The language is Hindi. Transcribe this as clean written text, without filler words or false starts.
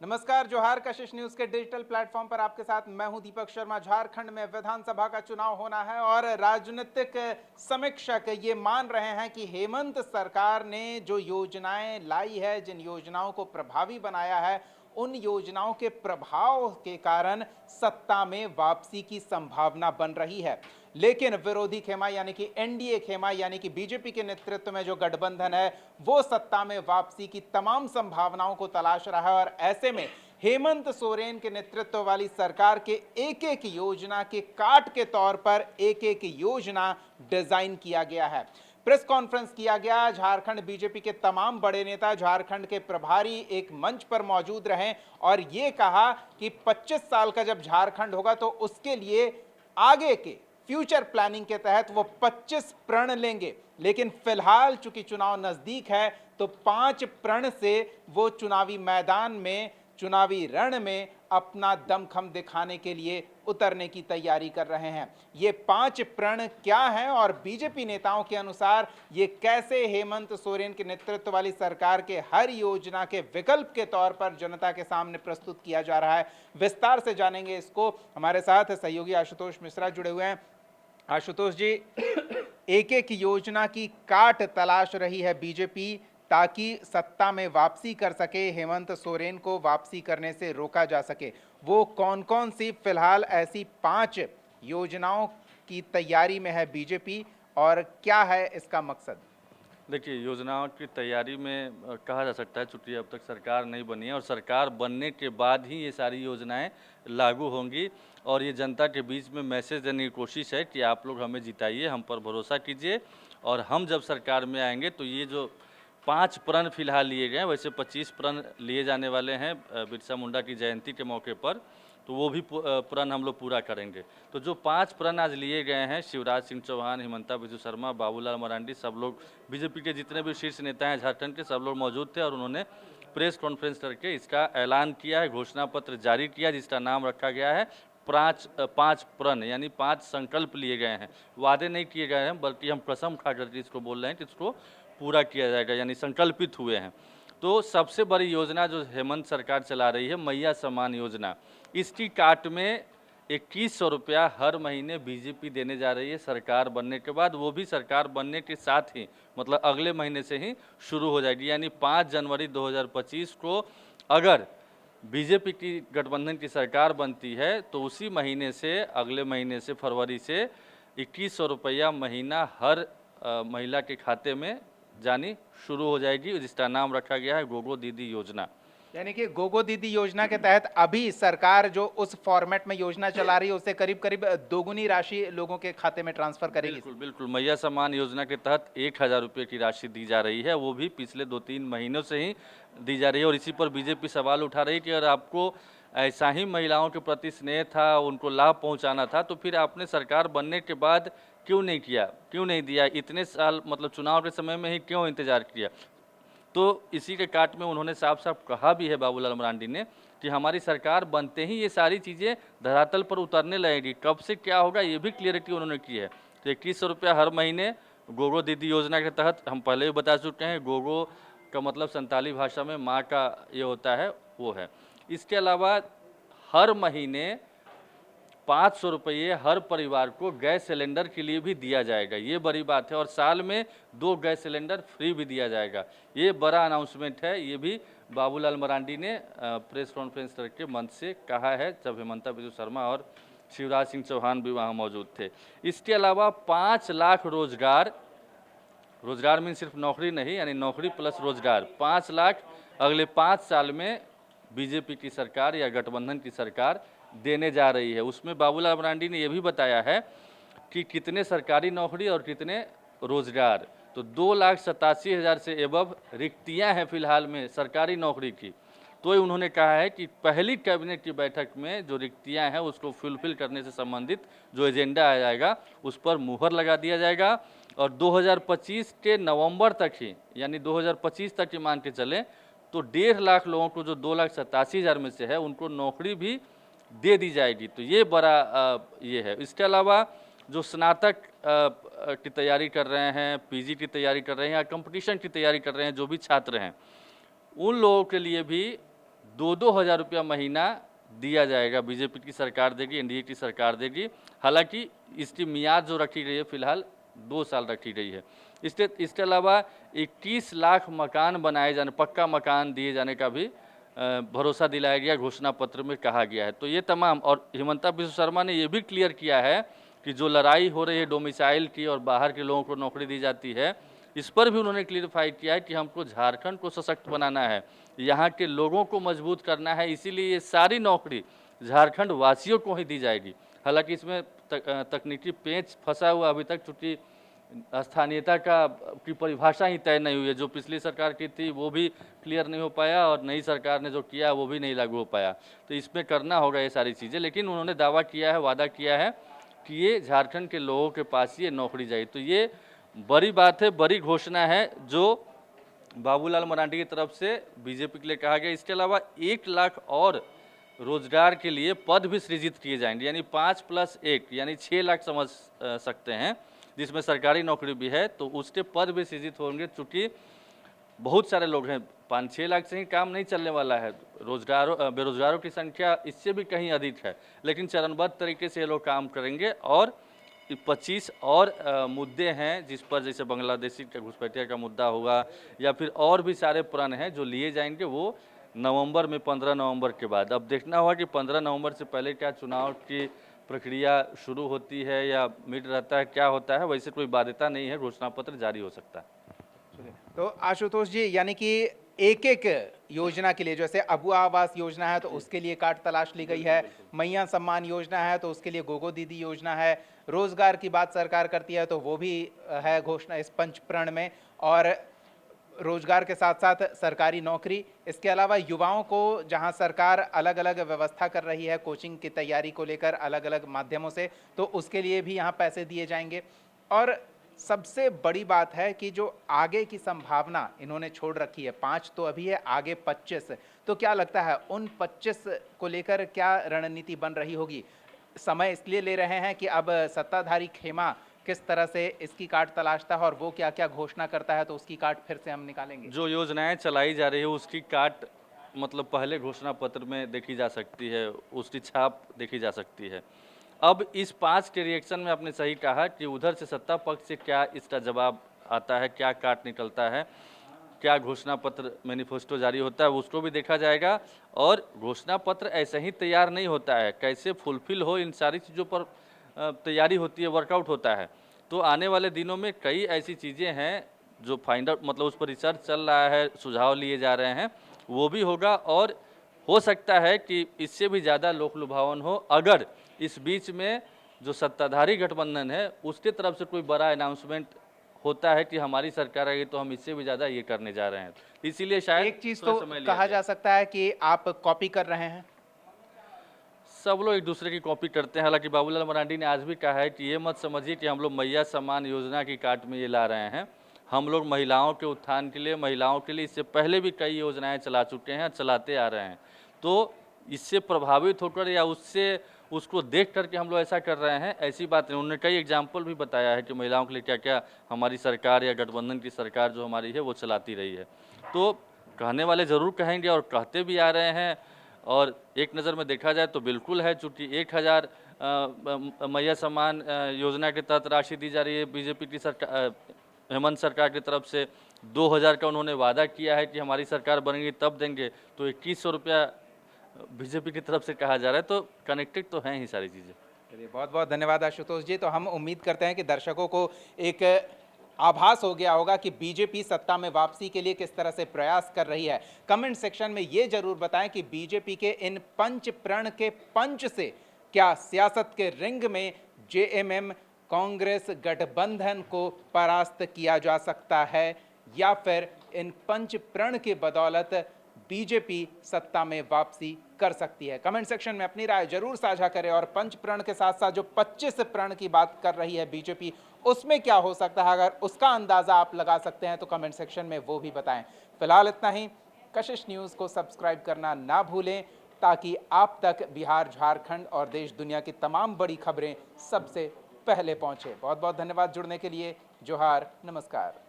नमस्कार, जोहार कशिश न्यूज के डिजिटल प्लेटफॉर्म पर आपके साथ मैं हूं दीपक शर्मा। झारखंड में विधानसभा का चुनाव होना है और राजनीतिक समीक्षक ये मान रहे हैं कि हेमंत सरकार ने जो योजनाएं लाई है, जिन योजनाओं को प्रभावी बनाया है, उन योजनाओं के प्रभाव के कारण सत्ता में वापसी की संभावना बन रही है। लेकिन विरोधी खेमा यानी कि एनडीए खेमा यानी कि बीजेपी के नेतृत्व में जो गठबंधन है, वो सत्ता में वापसी की तमाम संभावनाओं को तलाश रहा है और ऐसे में हेमंत सोरेन के नेतृत्व वाली सरकार के एक एक योजना के काट के तौर पर एक एक योजना डिजाइन किया गया है। प्रेस कॉन्फ्रेंस किया गया। झारखंड बीजेपी के तमाम बड़े नेता, झारखंड के प्रभारी एक मंच पर मौजूद रहे और ये कहा कि 25 साल का जब झारखंड होगा तो उसके लिए आगे के फ्यूचर प्लानिंग के तहत वो 25 प्रण लेंगे। लेकिन फिलहाल चूंकि चुनाव नजदीक है तो 5 प्रण से वो चुनावी मैदान में, चुनावी रण में अपना दमखम दिखाने के लिए उतरने की तैयारी कर रहे हैं। ये 5 प्रण क्या हैं और बीजेपी नेताओं के अनुसार ये कैसे हेमंत सोरेन के नेतृत्व वाली सरकार के हर योजना के विकल्प के तौर पर जनता के सामने प्रस्तुत किया जा रहा है, विस्तार से जानेंगे इसको। हमारे साथ सहयोगी आशुतोष मिश्रा जुड़े हुए हैं। आशुतोष जी, एक एक योजना की काट तलाश रही है बीजेपी ताकि सत्ता में वापसी कर सके, हेमंत सोरेन को वापसी करने से रोका जा सके। वो कौन कौन सी फिलहाल ऐसी 5 योजनाओं की तैयारी में है बीजेपी और क्या है इसका मकसद? देखिए, योजनाओं की तैयारी में कहा जा सकता है, चूँकि अब तक सरकार नहीं बनी है और सरकार बनने के बाद ही ये सारी योजनाएं लागू होंगी और ये जनता के बीच में मैसेज देने की कोशिश है कि आप लोग हमें जिताइए, हम पर भरोसा कीजिए और हम जब सरकार में आएंगे तो ये जो 5 प्रण फिलहाल लिए गए हैं, वैसे 25 प्रण लिए जाने वाले हैं बिरसा मुंडा की जयंती के मौके पर, तो वो भी प्रण हम लोग पूरा करेंगे। तो जो 5 प्रण आज लिए गए हैं, शिवराज सिंह चौहान, हिमंता बिस्वा शर्मा, बाबूलाल मरांडी, सब लोग बीजेपी के जितने भी शीर्ष नेता हैं झारखंड के, सब लोग मौजूद थे और उन्होंने प्रेस कॉन्फ्रेंस करके इसका ऐलान किया है, घोषणा पत्र जारी किया जिसका नाम रखा गया है 5 प्रण, यानी 5 संकल्प लिए गए हैं। वादे नहीं किए गए हैं बल्कि हम कसम खा करके इसको बोल रहे हैं कि इसको पूरा किया जाएगा, यानी संकल्पित हुए हैं। तो सबसे बड़ी योजना जो हेमंत सरकार चला रही है, मैया सम्मान योजना, इसकी काट में 2100 रुपया हर महीने बीजेपी देने जा रही है सरकार बनने के बाद। वो भी सरकार बनने के साथ ही, मतलब अगले महीने से ही शुरू हो जाएगी, यानी 5 जनवरी 2025 को अगर बीजेपी की गठबंधन की सरकार बनती है तो उसी महीने से, अगले महीने से, फरवरी से 2100 रुपया महीना हर महिला के खाते में जानी शुरू हो जाएगी, जिसका नाम रखा गया है गोगो दीदी योजना। यानी कि गोगो दीदी योजना के तहत अभी सरकार जो उस फॉर्मेट में योजना चला रही है उससे करीब करीब दोगुनी राशि लोगों के खाते में ट्रांसफर करेगी। बिल्कुल बिल्कुल, मैया सम्मान योजना के तहत 1000 रुपये की राशि दी जा रही है, वो भी पिछले 2-3 महीनों से ही दी जा रही है। और इसी पर बीजेपी सवाल उठा रही है कि अगर आपको ऐसा ही महिलाओं के प्रति स्नेह था, उनको लाभ पहुंचाना था, तो फिर आपने सरकार बनने के बाद क्यों नहीं किया, क्यों नहीं दिया, इतने साल, मतलब चुनाव के समय में ही क्यों इंतजार किया। तो इसी के काट में उन्होंने साफ साफ कहा भी है बाबूलाल मरांडी ने कि हमारी सरकार बनते ही ये सारी चीज़ें धरातल पर उतरने लगेगी। कब से क्या होगा ये भी क्लियरिटी उन्होंने की है। तो 2100 रुपया हर महीने गोगो दीदी योजना के तहत, हम पहले भी बता चुके हैं, गोगो का मतलब संताली भाषा में माँ का ये होता है, वो है। इसके अलावा हर महीने 500 रुपये हर परिवार को गैस सिलेंडर के लिए भी दिया जाएगा, ये बड़ी बात है। और साल में 2 गैस सिलेंडर फ्री भी दिया जाएगा, ये बड़ा अनाउंसमेंट है। ये भी बाबूलाल मरांडी ने प्रेस कॉन्फ्रेंस करके मंच से कहा है, जब हिमंता बिस्वा शर्मा और शिवराज सिंह चौहान भी वहाँ मौजूद थे। इसके अलावा 5 लाख रोजगार, रोजगार में सिर्फ नौकरी नहीं, यानी नौकरी प्लस रोजगार, 5 लाख अगले 5 साल में बीजेपी की सरकार या गठबंधन की सरकार देने जा रही है। उसमें बाबूलाल मरांडी ने यह भी बताया है कि कितने सरकारी नौकरी और कितने रोजगार। तो 2,87,000 से एबव रिक्तियां हैं फिलहाल में सरकारी नौकरी की। तो उन्होंने कहा है कि पहली कैबिनेट की बैठक में जो रिक्तियां हैं उसको फुलफिल करने से संबंधित जो एजेंडा आ जाएगा उस पर मुहर लगा दिया जाएगा और 2025 के नवंबर तक ही, यानी 2025 तक ही मान के चलें तो 1.5 लाख लोगों को, जो 2,87,000 में से है, उनको नौकरी भी दे दी जाएगी। तो ये बड़ा ये है। इसके अलावा जो स्नातक की तैयारी कर रहे हैं, पीजी की तैयारी कर रहे हैं या कंपटीशन की तैयारी कर रहे हैं, जो भी छात्र हैं, उन लोगों के लिए भी 2-2 हज़ार रुपया महीना दिया जाएगा। बीजेपी की सरकार देगी, एनडीए की सरकार देगी। हालांकि इसकी मियाद जो रखी गई है फिलहाल 2 साल रखी गई है। इसके अलावा 21 लाख मकान बनाए जाने, पक्का मकान दिए जाने का भी भरोसा दिलाया गया, घोषणा पत्र में कहा गया है। तो ये तमाम, और हिमंता बिस्वा शर्मा ने ये भी क्लियर किया है कि जो लड़ाई हो रही है डोमिसाइल की और बाहर के लोगों को नौकरी दी जाती है, इस पर भी उन्होंने क्लियरफाई किया है कि हमको झारखंड को सशक्त बनाना है, यहाँ के लोगों को मजबूत करना है, इसीलिए ये सारी नौकरी झारखंड वासियों को ही दी जाएगी। हालांकि इसमें तकनीकी पेंच फंसा हुआ अभी तक, चूँकि स्थानीयता की परिभाषा ही तय नहीं हुई है। जो पिछली सरकार की थी वो भी क्लियर नहीं हो पाया और नई सरकार ने जो किया वो भी नहीं लागू हो पाया। तो इसमें करना होगा ये सारी चीज़ें, लेकिन उन्होंने दावा किया है, वादा किया है कि ये झारखंड के लोगों के पास ये नौकरी जाएगी। तो ये बड़ी बात है, बड़ी घोषणा है जो बाबूलाल मरांडी की तरफ से बीजेपी के लिए कहा गया। इसके अलावा 1 लाख और रोजगार के लिए पद भी सृजित किए जाएंगे, यानी 5+1 यानी 6 लाख समझ सकते हैं, जिसमें सरकारी नौकरी भी है। तो उसके पद भी सृजित होंगे, चूँकि बहुत सारे लोग हैं, 5-6 लाख से ही काम नहीं चलने वाला है। बेरोजगारों की संख्या इससे भी कहीं अधिक है, लेकिन चरणबद्ध तरीके से ये लोग काम करेंगे। और 25 और मुद्दे हैं जिस पर, जैसे बांग्लादेशी का घुसपैठिया का मुद्दा होगा या फिर और भी सारे प्रण हैं जो लिए जाएंगे, वो नवंबर में 15 नवंबर के बाद। अब देखना होगा कि 15 नवंबर से पहले क्या चुनाव की प्रक्रिया शुरू होती है या मिट रहता है, क्या होता है। वैसे कोई बाध्यता नहीं है, घोषणा पत्र जारी हो सकता है। तो आशुतोष जी, यानी कि एक एक योजना के लिए, जैसे अबुआ आवास योजना है तो उसके लिए काट तलाश ली गई है, मैया सम्मान योजना है तो उसके लिए गोगो दीदी योजना है, रोजगार की बात सरकार करती है तो वो भी है घोषणा इस पंचप्रण में, और रोजगार के साथ साथ सरकारी नौकरी। इसके अलावा युवाओं को जहां सरकार अलग अलग व्यवस्था कर रही है कोचिंग की तैयारी को लेकर अलग अलग माध्यमों से, तो उसके लिए भी यहां पैसे दिए जाएंगे। और सबसे बड़ी बात है कि जो आगे की संभावना इन्होंने छोड़ रखी है, 5 तो अभी है, आगे 25, तो क्या लगता है उन 25 को लेकर क्या रणनीति बन रही होगी? समय इसलिए ले रहे हैं कि अब सत्ताधारी खेमा किस तरह से इसकी काट तलाशता है और वो क्या क्या घोषणा करता है, तो उसकी काट फिर से हम निकालेंगे। जो योजनाएं चलाई जा रही है उसकी काट मतलब पहले घोषणा पत्र में देखी जा सकती है, उसकी छाप देखी जा सकती है। अब इस 5 के रिएक्शन में आपने सही कहा कि उधर से सत्ता पक्ष से क्या इसका जवाब आता है, क्या काट निकलता है, क्या घोषणा पत्र मैनिफेस्टो जारी होता है, उसको भी देखा जाएगा। और घोषणा पत्र ऐसे ही तैयार नहीं होता है, कैसे फुलफिल हो इन सारी चीज़ों पर तैयारी होती है, वर्कआउट होता है। तो आने वाले दिनों में कई ऐसी चीज़ें हैं जो फाइंड आउट, मतलब उस पर रिसर्च चल रहा है, सुझाव लिए जा रहे हैं, वो भी होगा। और हो सकता है कि इससे भी ज़्यादा लोक लुभावन हो अगर इस बीच में जो सत्ताधारी गठबंधन है उसके तरफ से कोई बड़ा अनाउंसमेंट होता है कि हमारी सरकार आएगी तो हम इससे भी ज़्यादा ये करने जा रहे हैं। इसीलिए शायद एक चीज तो कहा जा सकता है कि आप कॉपी कर रहे हैं। सब लोग एक दूसरे की कॉपी करते हैं। हालांकि बाबूलाल मरांडी ने आज भी कहा है कि ये मत समझिए कि हम लोग मैया सम्मान योजना की काट में ये ला रहे हैं। हम लोग महिलाओं के उत्थान के लिए, महिलाओं के लिए इससे पहले भी कई योजनाएं चला चुके हैं, चलाते आ रहे हैं। तो इससे प्रभावित होकर या उसको देख करके हम लोग ऐसा कर रहे हैं, ऐसी बात नहीं। उन्होंने कई एग्जाम्पल भी बताया है कि महिलाओं के लिए क्या क्या हमारी सरकार या गठबंधन की सरकार जो हमारी है वो चलाती रही है। तो कहने वाले ज़रूर कहेंगे और कहते भी आ रहे हैं। और एक नज़र में देखा जाए तो बिल्कुल है, चूँकि 1000 मैया सम्मान योजना के तहत राशि दी जा रही है बीजेपी की सरकार, हेमंत सरकार की तरफ से। 2000 का उन्होंने वादा किया है कि हमारी सरकार बनेगी तब देंगे, तो 2100 रुपया बीजेपी की तरफ से कहा जा रहा है। तो कनेक्टेड तो हैं ही सारी चीज़ें। चलिए, बहुत बहुत धन्यवाद आशुतोष जी। तो हम उम्मीद करते हैं कि दर्शकों को एक आभास हो गया होगा कि बीजेपी सत्ता में वापसी के लिए किस तरह से प्रयास कर रही है। कमेंट सेक्शन में ये जरूर बताएं कि बीजेपी के इन पंच प्रण के पंच से क्या सियासत के रिंग में जेएमएम कांग्रेस गठबंधन को परास्त किया जा सकता है, या फिर इन पंच प्रण के बदौलत बीजेपी सत्ता में वापसी कर सकती है। कमेंट सेक्शन में अपनी राय जरूर साझा करें। और पंच प्रण के साथ साथ जो 25 प्रण की बात कर रही है बीजेपी, उसमें क्या हो सकता है, अगर उसका अंदाजा आप लगा सकते हैं तो कमेंट सेक्शन में वो भी बताएं। फिलहाल इतना ही। कशिश न्यूज़ को सब्सक्राइब करना ना भूलें ताकि आप तक बिहार, झारखंड और देश दुनिया की तमाम बड़ी खबरें सबसे पहले पहुंचे। बहुत बहुत धन्यवाद जुड़ने के लिए। जोहार, नमस्कार।